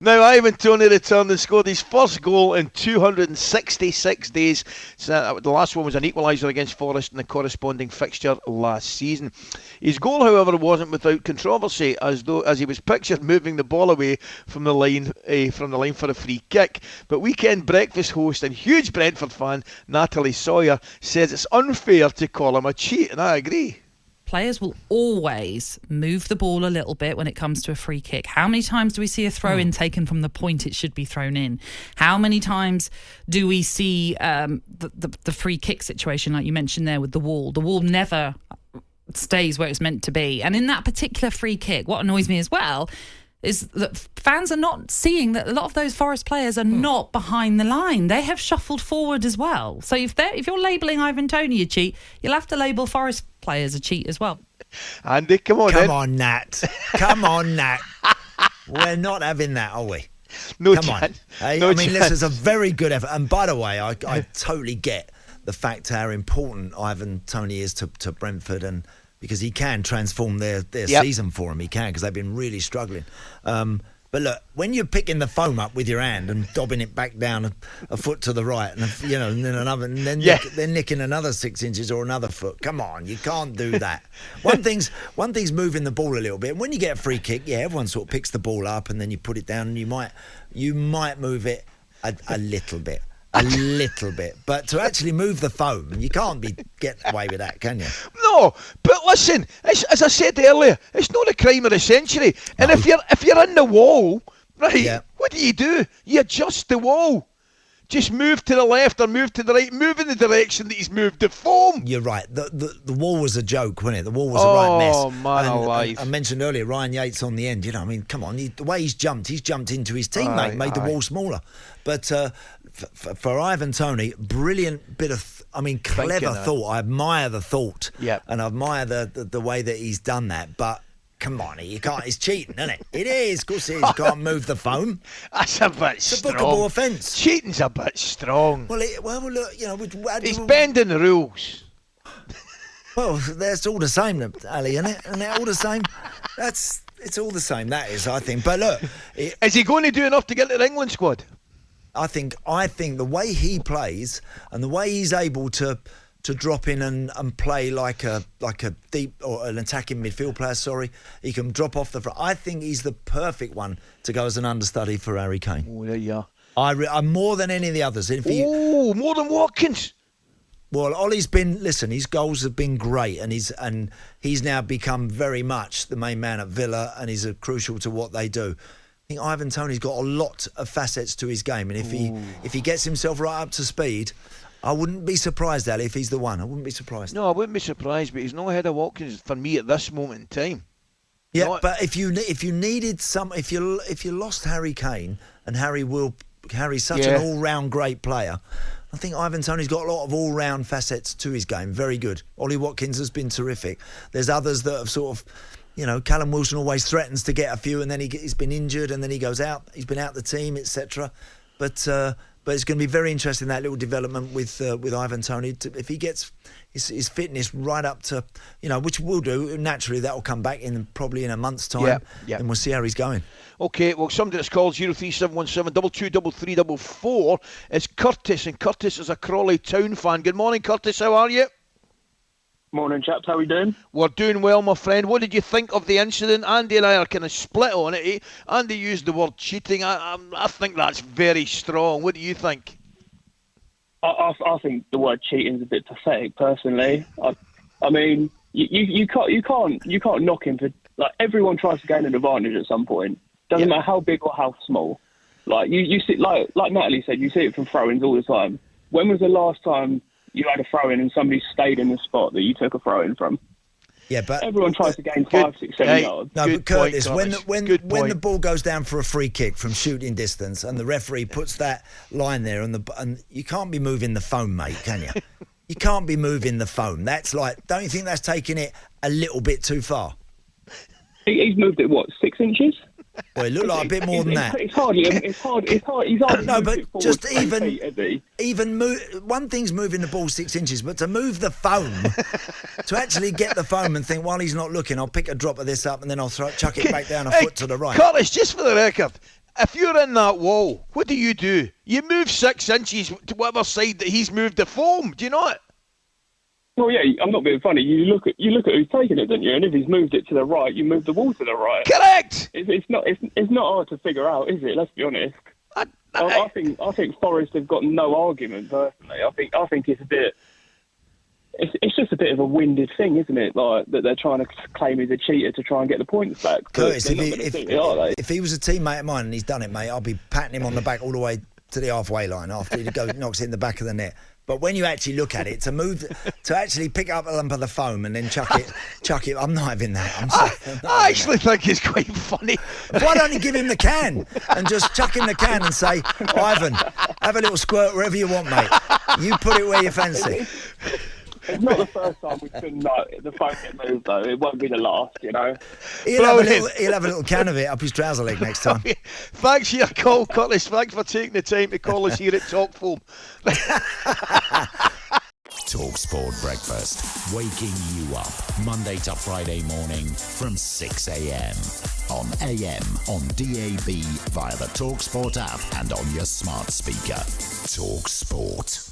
Now, Ivan Toney returned and scored his first goal in 266 days. So the last one was an equaliser against Forest in the corresponding fixture last season. His goal, however, wasn't without controversy, as he was pictured moving the ball away from the line for a free kick. But Weekend Breakfast host and huge Brentford fan Natalie Sawyer says it's unfair to call him a cheat, and I agree. Players will always move the ball a little bit when it comes to a free kick. How many times do we see a throw-in taken from the point it should be thrown in? How many times do we see the free kick situation, like you mentioned there with the wall? The wall never stays where it's meant to be. And in that particular free kick, what annoys me as well is that fans are not seeing that a lot of those Forest players are not behind the line. They have shuffled forward as well. So if you're labelling Ivan Toney a cheat, you'll have to label Forest players a cheat as well. Andy, come on, Nat. Come on, Nat. We're not having that, are we? No Come chance. on. Hey, No I mean, chance. this is a very good effort. And by the way, I totally get the fact how important Ivan Toney is to Brentford, and because he can transform their season for them. He can, because they've been really struggling. But look, when you're picking the foam up with your hand and dobbing it back down a foot to the right, and and then another, and then then nicking another 6 inches or another foot. Come on, you can't do that. One thing's moving the ball a little bit. And when you get a free kick, everyone sort of picks the ball up and then you put it down, and you might move it a little bit. A little bit, but to actually move the foam, you can't get away with that, can you? No, but listen, as I said earlier, it's not a crime of the century. No. And if you're in the wall, right, what do? You adjust the wall. Just move to the left or move to the right. Move in the direction that he's moved the foam. You're right. The wall was a joke, wasn't it? The wall was a right mess. Oh, man alive. I mentioned earlier Ryan Yates on the end. I mean, come on. The way he's jumped into his teammate, made the wall smaller. But for Ivan Toney, brilliant bit of, clever thought. I admire the thought. Yep. And I admire the way that he's done that. But come on, you can't. It's cheating, isn't it? It is. Of course it is. You can't move the foam. That's a bit strong. It's a bookable offence. Cheating's a bit strong. Well, look, He's bending the rules. Well, that's all the same, Ali, isn't it? And all the same. It's all the same. That is, I think. But look, is he going to do enough to get to the England squad? I think the way he plays and the way he's able to drop in and play like a deep or an attacking midfield player. Sorry, he can drop off the front. I think he's the perfect one to go as an understudy for Harry Kane. Oh, there you are. I'm more than any of the others. More than Watkins. Well, Ollie's been. Listen, his goals have been great, and he's now become very much the main man at Villa, and he's crucial to what they do. I think Ivan Toney's got a lot of facets to his game, and if he gets himself right up to speed, I wouldn't be surprised, Ali, if he's the one. I wouldn't be surprised. No, I wouldn't be surprised, but he's not ahead of Watkins for me at this moment in time. Yeah, but if you needed if you lost Harry Kane, and Harry's such an all-round great player, I think Ivan Toney's got a lot of all-round facets to his game. Very good. Ollie Watkins has been terrific. There's others that have sort of, Callum Wilson always threatens to get a few, and then he's been injured, and then he goes out. He's been out the team, etc. But it's going to be very interesting, that little development with Ivan Toney. If he gets his fitness right up to, which we'll do, naturally that will come back probably in a month's time, and we'll see how he's going. Okay, well, somebody that's called 03717 223344 is Curtis, and Curtis is a Crawley Town fan. Good morning, Curtis, how are you? Morning, chaps. How are we doing? We're doing well, my friend. What did you think of the incident? Andy and I are kind of split on it. Andy used the word cheating. I think that's very strong. What do you think? I think the word cheating is a bit pathetic, personally. I mean, you can't knock him for, like, everyone tries to gain an advantage at some point. Doesn't matter how big or how small. Like you see, like Natalie said, you see it from throw-ins all the time. When was the last time you had a throw-in and somebody stayed in the spot that you took a throw-in from? Yeah, but everyone tries to gain 5, 6, 7 yards. No, but Curtis, point, when the ball goes down for a free kick from shooting distance, and the referee puts that line there, and you can't be moving the foam, mate, can you? You can't be moving the foam. That's like, don't you think that's taking it a little bit too far? He's moved it, 6 inches? Well, it looked like a bit more than that. It's hard. He's hardly. No, but just one thing's moving the ball 6 inches, but to move the foam, to actually get the foam and think, while he's not looking, I'll pick a drop of this up and then I'll chuck it back down a foot to the right. Curtis, just for the record, if you're in that wall, what do? You move 6 inches to whatever side that he's moved the foam. Do you not? Well, yeah, I'm not being funny. You look at who's taking it, don't you? And if he's moved it to the right, you move the wall to the right. Correct. It's not hard to figure out, is it? Let's be honest. I think Forest have got no argument personally. I think it's a bit. It's just a bit of a winded thing, isn't it? Like that they're trying to claim he's a cheater to try and get the points back. Curtis, if he was a teammate of mine and he's done it, mate, I'll be patting him on the back all the way to the halfway line after he knocks it in the back of the net. But when you actually look at it, to actually pick up a lump of the foam and then chuck it, I'm not having that. I actually think it's quite funny. Why don't you give him the can and just chuck him the can and say, Ivan, have a little squirt wherever you want, mate. You put it where you fancy. It's not the first time we've seen the phone get moved, though. It won't be the last, you know. He'll have a little can of it up his trouser leg next time. Thanks for your call, Curtis. Thanks for taking the time to call us here at Talk Foam. TalkSPORT Breakfast, waking you up Monday to Friday morning from 6 a.m. on AM, on DAB, via the TalkSPORT app and on your smart speaker. TalkSPORT.